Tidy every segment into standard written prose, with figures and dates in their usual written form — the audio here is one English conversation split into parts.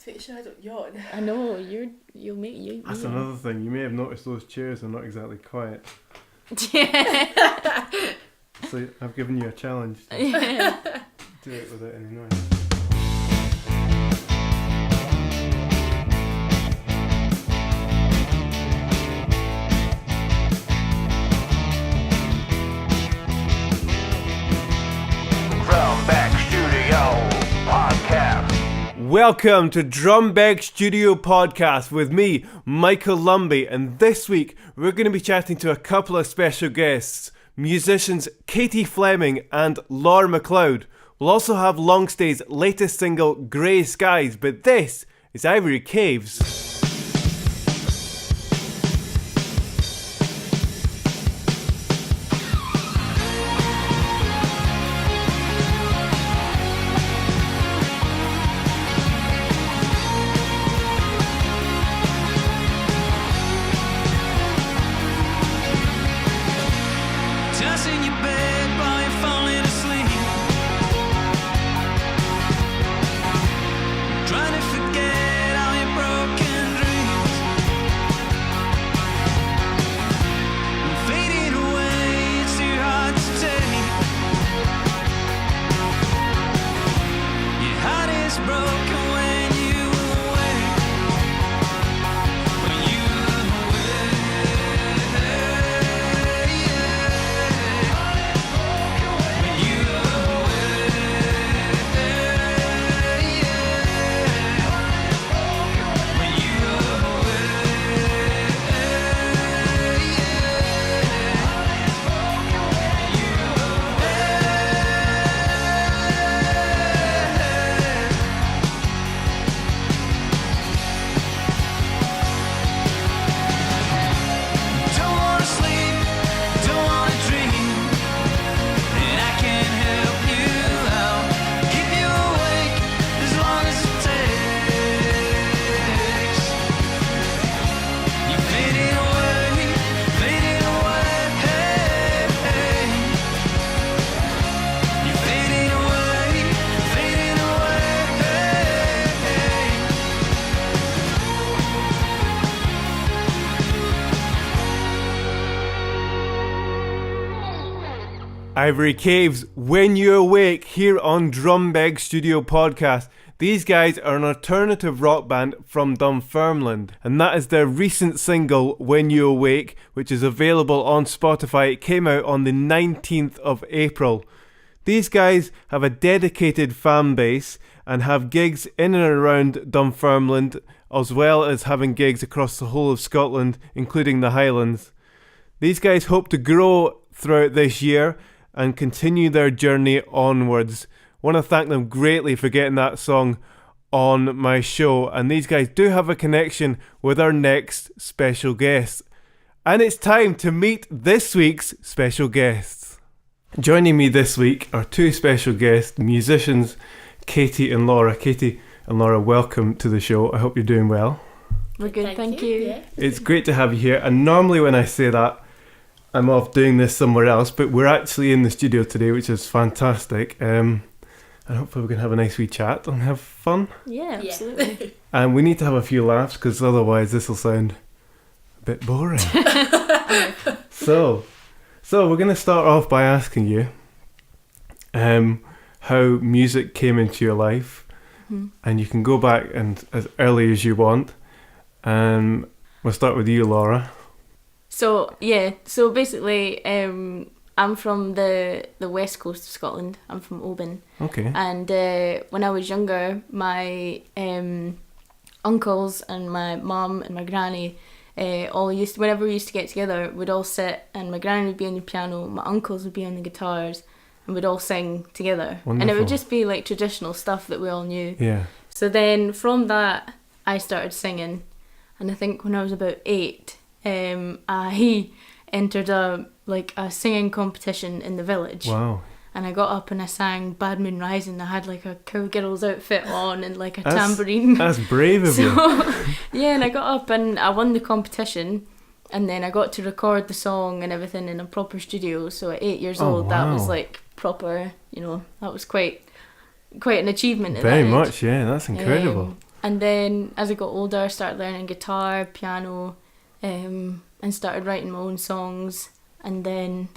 take a shadow yawn. I know, you'll make you. That's another thing. You may have noticed those chairs are not exactly quiet. Yeah. So I've given you a challenge to do it without any noise. Welcome to Drumbeg Studio Podcast with me, Michael Lumby, and this week we're going to be chatting to a couple of special guests, musicians Katie Fleming and Laura McLeod. We'll also have Longstay's latest single, Grey Skies, but this is Ivory Caves. Ivory Caves, When You Awake, here on Drumbeg Studio Podcast. These guys are an alternative rock band from Dunfermline, and that is their recent single, When You Awake, which is available on Spotify. It came out on the 19th of April. These guys have a dedicated fan base and have gigs in and around Dunfermline, as well as having gigs across the whole of Scotland, including the Highlands. These guys hope to grow throughout this year and continue their journey onwards. Want to thank them greatly for getting that song on my show, and these guys do have a connection with our next special guest. And it's time to meet this week's special guests. Joining me this week are two special guests, musicians Katie and Laura. Katie and Laura, welcome to the show. I hope you're doing well. We're good, thank you. Yeah. It's great to have you here, and normally when I say that, I'm off doing this somewhere else, but we're actually in the studio today, which is fantastic. And hopefully we can have a nice wee chat and have fun. Yeah, absolutely. And we need to have a few laughs, because otherwise this will sound a bit boring. So we're going to start off by asking you how music came into your life. Mm-hmm. And you can go back and as early as you want. We'll start with you, Laura. So basically, I'm from the west coast of Scotland. I'm from Oban. Okay. And when I was younger, my uncles and my mum and my granny whenever we used to get together, we'd all sit, and my granny would be on the piano, my uncles would be on the guitars, and we'd all sing together. Wonderful. And it would just be like traditional stuff that we all knew. Yeah. So then from that, I started singing, and I think when I was about 8, I entered a singing competition in the village. Wow. And I got up and I sang Bad Moon Rising. I had like a cowgirl's outfit on and like a tambourine. That's brave of you. Yeah, and I got up and I won the competition, and then I got to record the song and everything in a proper studio. So at 8 years old, that was like proper, that was quite an achievement at Very that age. much, yeah, that's incredible. And then as I got older, I started learning guitar, piano, and started writing my own songs. And then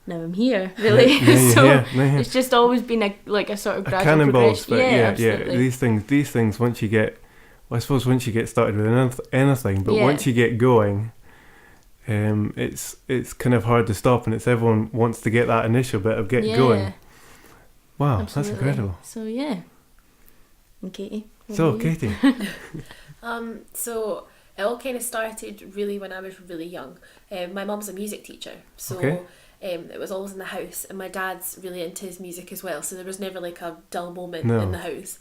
now I'm here, really. It's just always been a sort of gradual cannonball progression. Yeah. These things, once you get, well, I suppose once you get started with anything, but once you get going, it's kind of hard to stop, and it's everyone wants to get that initial bit of getting going. Wow, absolutely. That's incredible. So yeah, and Katie. So Katie. So it all kind of started really when I was really young. My mum's a music teacher, so it was always in the house, and my dad's really into his music as well, so there was never like a dull moment in the house.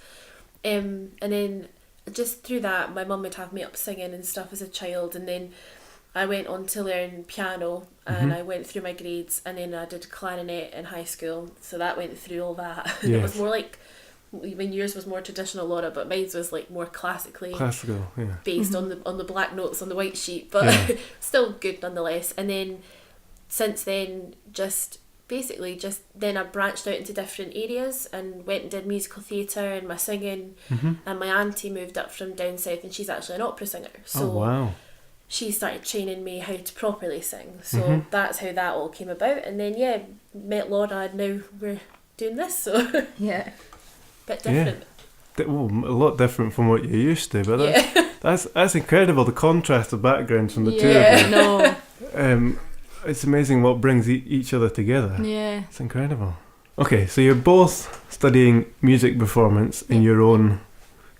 And then just through that, my mum would have me up singing and stuff as a child, and then I went on to learn piano, and I went through my grades, and then I did clarinet in high school, so that went through all that. Yes. It was more like, when yours was more traditional, Laura, but mine was like more classical, based on the black notes on the white sheet, but still good nonetheless. And then since then, then I branched out into different areas and went and did musical theatre and my singing. And my auntie moved up from down south, and she's actually an opera singer, so she started training me how to properly sing. So that's how that all came about. And then met Laura, and now we're doing this. So bit different. A lot different from what you're used to, but that's incredible, the contrast of backgrounds from the two of you. It's amazing what brings each other together. Yeah. It's incredible. Okay, so you're both studying music performance in your own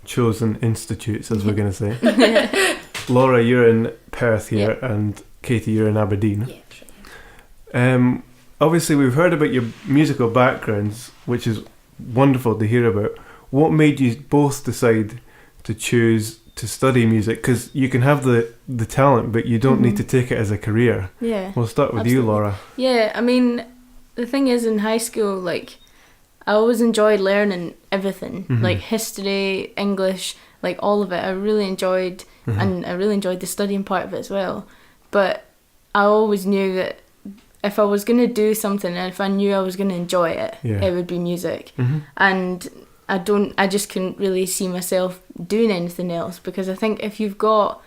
chosen institutes, as we're going to say. Laura, you're in Perth here, and Katie, you're in Aberdeen. Yeah, sure. Obviously, we've heard about your musical backgrounds, which is wonderful to hear about. What made you both decide to choose to study music? Because you can have the talent, but you don't need to take it as a career. Yeah. We'll start with you, Laura. Yeah, I mean, the thing is, in high school, like, I always enjoyed learning everything, like history, English, like all of it. I really enjoyed, and I really enjoyed the studying part of it as well. But I always knew that if I was going to do something, and if I knew I was going to enjoy it, it would be music. And I just couldn't really see myself doing anything else, because I think if you've got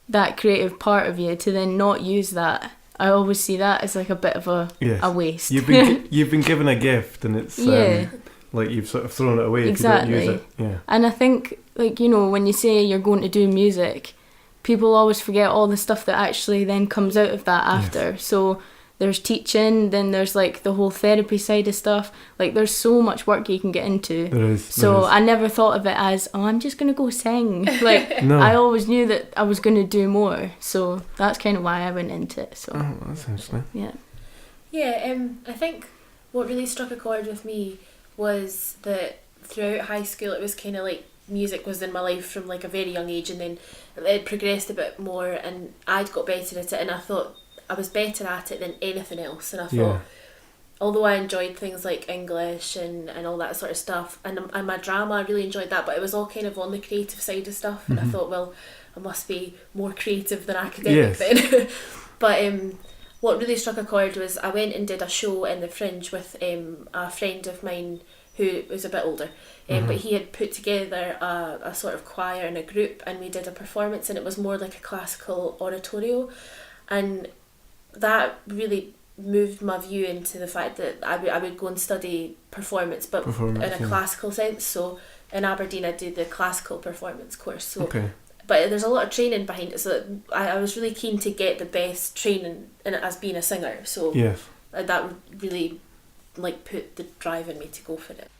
that creative part of you to then not use that, I always see that as like a bit of a waste. You've been given a gift, and it's like you've sort of thrown it away if you don't use it. Yeah. And I think, like, you know, when you say you're going to do music, people always forget all the stuff that actually then comes out of that after. So there's teaching, then there's like the whole therapy side of stuff. Like, there's so much work you can get into. There is. I never thought of it as, I'm just going to go sing. Like, I always knew that I was going to do more. So that's kind of why I went into it. So that's interesting. Yeah. Yeah, I think what really struck a chord with me was that throughout high school, it was kind of like music was in my life from like a very young age, and then it progressed a bit more, and I'd got better at it, and I thought I was better at it than anything else. And I thought, although I enjoyed things like English and all that sort of stuff, and my drama, I really enjoyed that, but it was all kind of on the creative side of stuff. And I thought, well, I must be more creative than academic then. But what really struck a chord was I went and did a show in the Fringe with a friend of mine who was a bit older, but he had put together a sort of choir and a group, and we did a performance, and it was more like a classical oratorio, and that really moved my view into the fact that I would go and study performance, but in a classical sense. So in Aberdeen, I did the classical performance course. So, but there's a lot of training behind it, so I was really keen to get the best training in it as being a singer. So that would really like put the drive in me to go for it.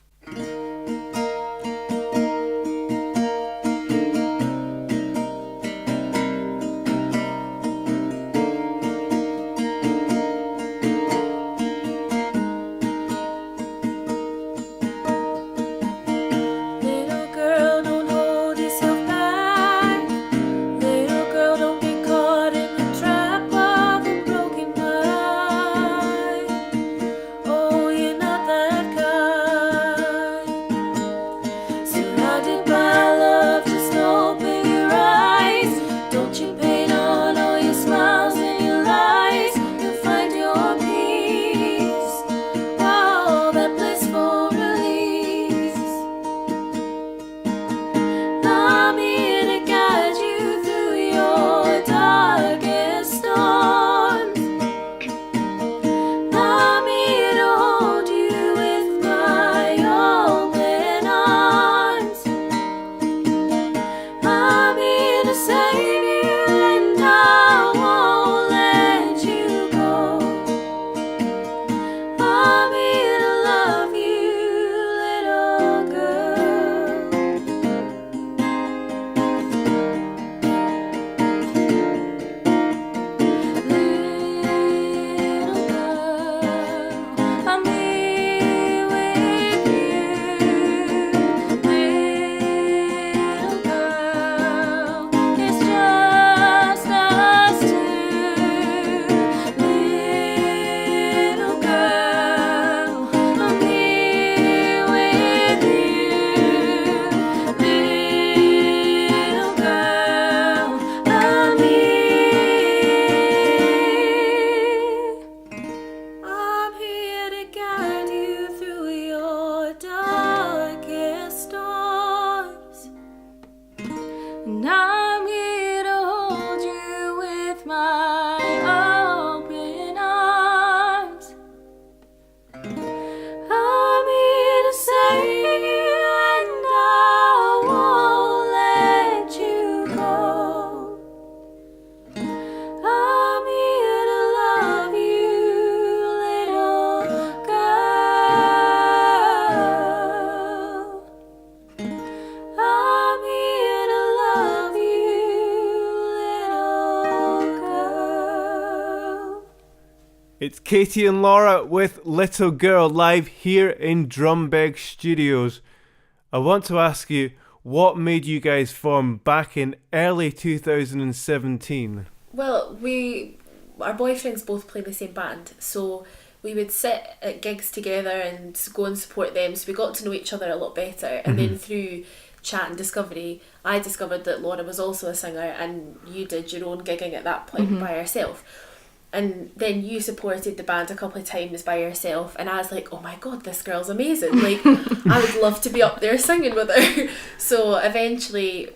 It's Katie and Laura with Little Girl live here in Drumbeg Studios. I want to ask you, what made you guys form back in early 2017? Well, our boyfriends both play in the same band, so we would sit at gigs together and go and support them, so we got to know each other a lot better. And then through chat and discovery, I discovered that Laura was also a singer, and you did your own gigging at that point by yourself. And then you supported the band a couple of times by yourself, and I was like, oh my god, this girl's amazing, like I would love to be up there singing with her. So eventually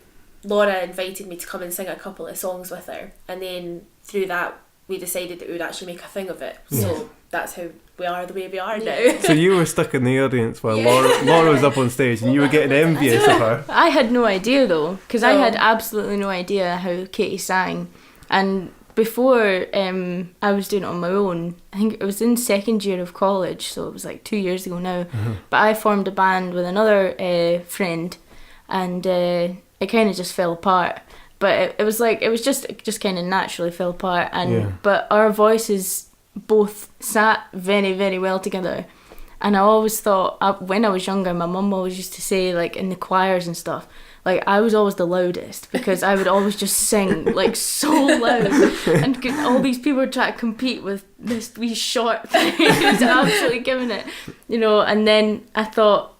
Laura invited me to come and sing a couple of songs with her, and then through that we decided that we would actually make a thing of it. So that's how we are the way we are now. So you were stuck in the audience while Laura was up on stage, and you were getting envious of her. I had no idea though, because I had absolutely no idea how Katie sang. And before I was doing it on my own, I think it was in second year of college, so it was like 2 years ago now, but I formed a band with another friend, and it kind of just fell apart. But it was just kind of naturally fell apart, and but our voices both sat very, very well together. And I always thought, when I was younger, my mum always used to say, like, in the choirs and stuff, like, I was always the loudest, because I would always just sing, like, so loud. And all these people were trying to compete with this wee short thing. It was absolutely giving it, And then I thought,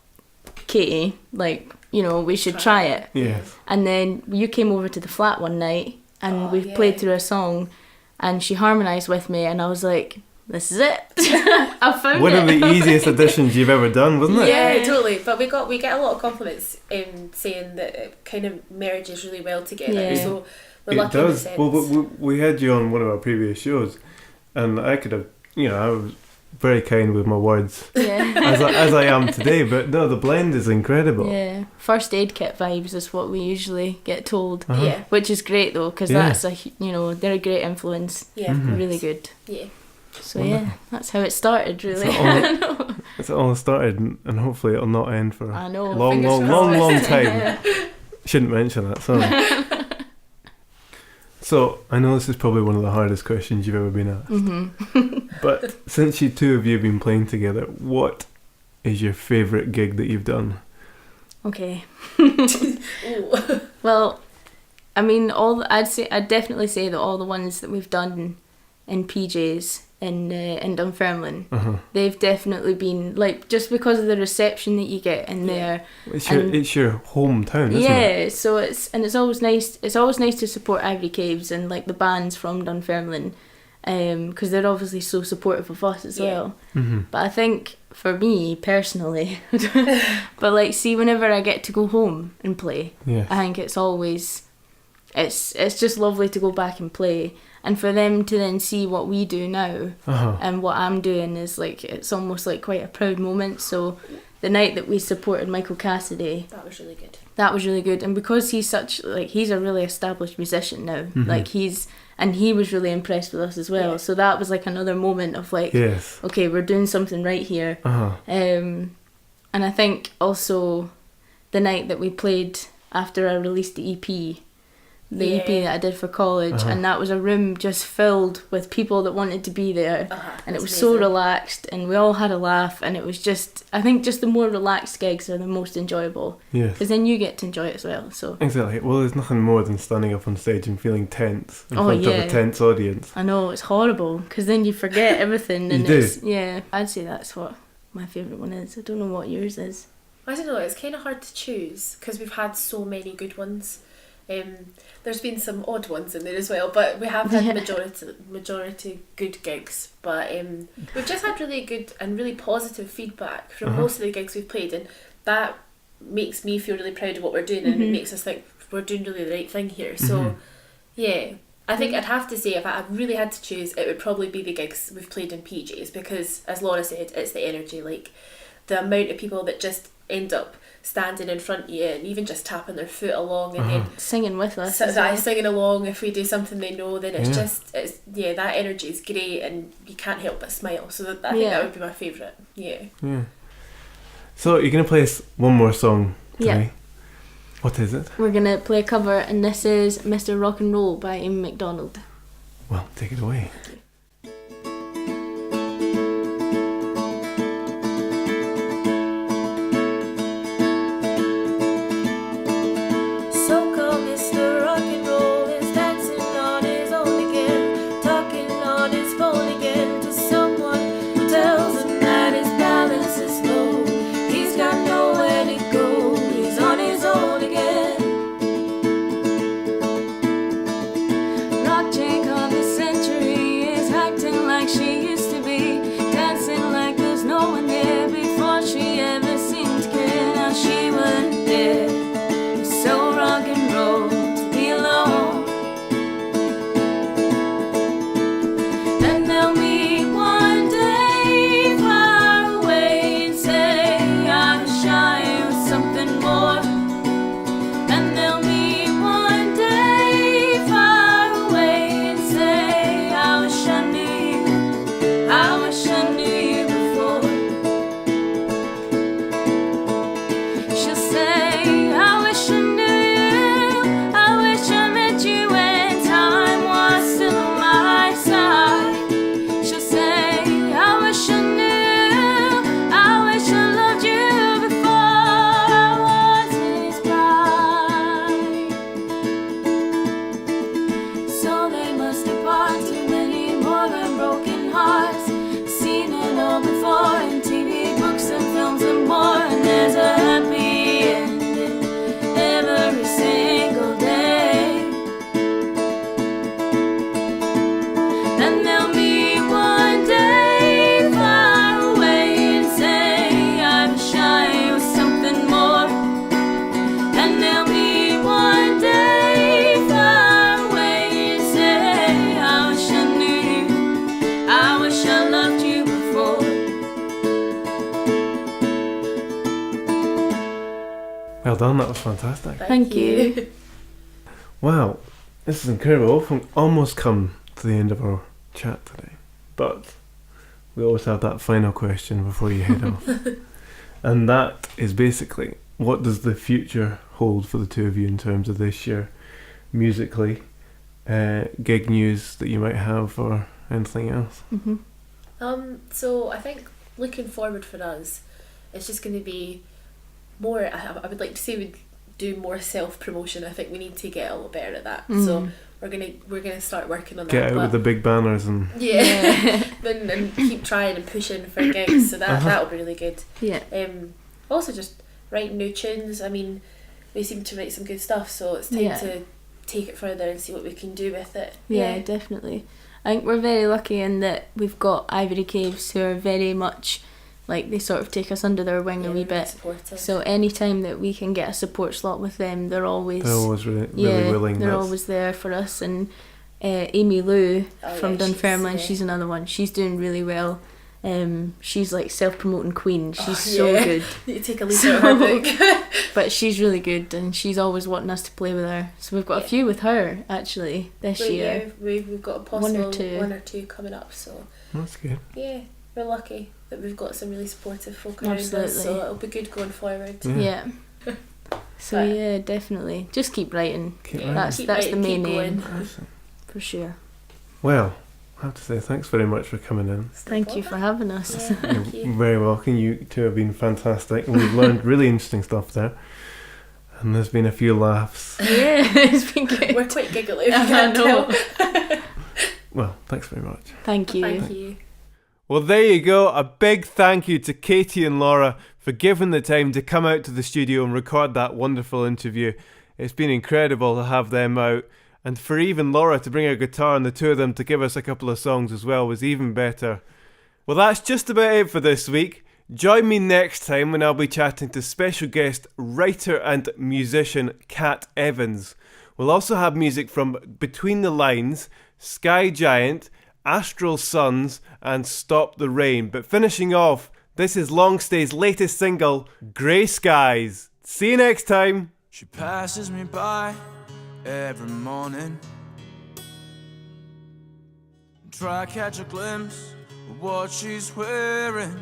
Katie, like, we should try it. Yes. And then you came over to the flat one night, and we played through a song, and she harmonised with me, and I was like, this is it. I found One it. of the easiest auditions you've ever done, wasn't it? Yeah, totally. But we get a lot of compliments saying that it kind of merges really well together. Yeah. So we're It lucky in the does. sense. Well, we had you on one of our previous shows, and I could have, I was very kind with my words, Yeah. as I am today. But no, the blend is incredible. Yeah, first aid kit vibes is what we usually get told. Yeah. Which is great though, because that's they're a great influence. Yeah. Really good. Yeah. So that's how it started really. It's all started, and hopefully it'll not end for I know. a long, Fingers long, crossed. long, long time. Shouldn't mention that, sorry. So, I know this is probably one of the hardest questions you've ever been asked. But since you two of you have been playing together, what is your favourite gig that you've done? Okay. Well, I mean, I'd definitely say that all the ones that we've done in PJs in Dunfermline, they've definitely been, like, just because of the reception that you get in there. It's your hometown, isn't it? Yeah, so it's always nice. It's always nice to support Ivory Caves and, like, the bands from Dunfermline, because they're obviously so supportive of us as well. But I think for me personally, but like, see, whenever I get to go home and play, I think it's always it's just lovely to go back and play. And for them to then see what we do now and what I'm doing is, like, it's almost like quite a proud moment. So the night that we supported Michael Cassidy, That was really good. that was really good. And because he's he's a really established musician now, like, and he was really impressed with us as well. So that was like another moment of, like, okay, we're doing something right here. And I think also the night that we played after I released the EP, the EP that I did for college, and that was a room just filled with people that wanted to be there, and it was so relaxed, and we all had a laugh, and it was just, I think, just the more relaxed gigs are the most enjoyable, because then you get to enjoy it as well. So Exactly. Well, there's nothing more than standing up on stage and feeling tense in front of a tense audience. I know, it's horrible, because then you forget everything. And I'd say that's what my favourite one is. I don't know what yours is. I don't know, it's kind of hard to choose because we've had so many good ones. There's been some odd ones in there as well, but we have had majority good gigs. But we've just had really good and really positive feedback from most of the gigs we've played, and that makes me feel really proud of what we're doing, and it makes us think we're doing really the right thing here. So yeah, I think I'd have to say, if I really had to choose, it would probably be the gigs we've played in PJs, because, as Laura said, it's the energy, like the amount of people that just end up standing in front of you and even just tapping their foot along and then singing with us, singing along if we do something they know, then it's just that energy is great, and you can't help but smile. So I think that would be my favourite. So you're going to play us one more song today. What is it? We're going to play a cover, and this is Mr. Rock and Roll by Amy McDonald. Well, take it away. done. That was fantastic. Thank you. Wow, this is incredible. We've almost come to the end of our chat today, but we always have that final question before you head off, and that is basically, what does the future hold for the two of you in terms of this year, musically, gig news that you might have, or anything else? So I think looking forward for us, it's just going to be more. I would like to say we'd do more self promotion. I think we need to get a little better at that. So we're gonna start working on that. Get out with the big banners and and keep trying and pushing for gigs. So that'll be really good. Yeah. Also just writing new tunes. I mean, we seem to write some good stuff, so it's time to take it further and see what we can do with it. Yeah, definitely. I think we're very lucky in that we've got Ivory Caves, who are very much like, they sort of take us under their wing a wee bit. Supportive. So anytime that we can get a support slot with them, they're always really willing. They're always there for us. And Amy Lou from Dunfermline, she's another one. She's doing really well. She's like self-promoting queen. She's so good. You take a leaf out of her book. But she's really good, and she's always wanting us to play with her. So we've got a few with her actually this year. Yeah, we've got a possible one or two coming up. So that's good. Yeah, we're lucky that we've got some really supportive folk around us. So it'll be good going forward. Yeah. So yeah, definitely. Just keep writing. That's the main aim. Awesome. For sure. Well, I have to say thanks very much for coming in. Thank you for having us. Yeah, thank you. You're very welcome. You two have been fantastic, and we've learned really interesting stuff there. And there's been a few laughs. Yeah, it's been good. We're quite giggly. I know. Well, thanks very much. Thank you. Thank you. Well, there you go. A big thank you to Katie and Laura for giving the time to come out to the studio and record that wonderful interview. It's been incredible to have them out. And for even Laura to bring her guitar and the two of them to give us a couple of songs as well was even better. Well, that's just about it for this week. Join me next time when I'll be chatting to special guest writer and musician Kat Evans. We'll also have music from Between the Lines, Sky Giant, Astral Suns and Stop the Rain. But finishing off, this is Longstay's latest single, Grey Skies. See you next time. She passes me by every morning, try to catch a glimpse of what she's wearing.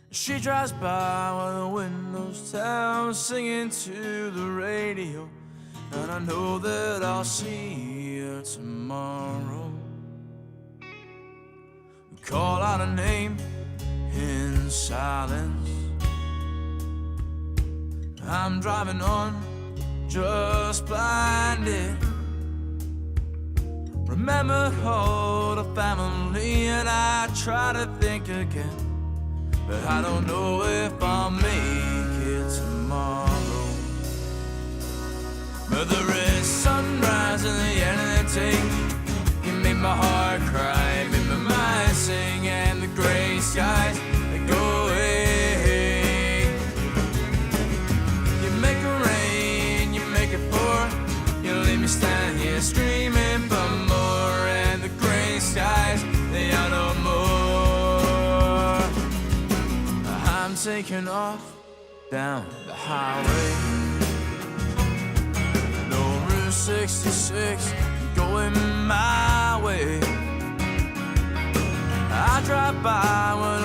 She drives by while the windows down, singing to the radio, and I know that I'll see her tomorrow. Call out a name in silence. I'm driving on, just blinded. Remember all the family, and I try to think again, but I don't know if I'll make it tomorrow. But there is sunrise in the end of the day. You make my heart cry, make my mind sing, and the gray skies, they go away. You make it rain, you make it pour, you leave me standing here screaming for more, and the gray skies, they are no more. I'm taking off down the highway, 66 going my way. I drive by when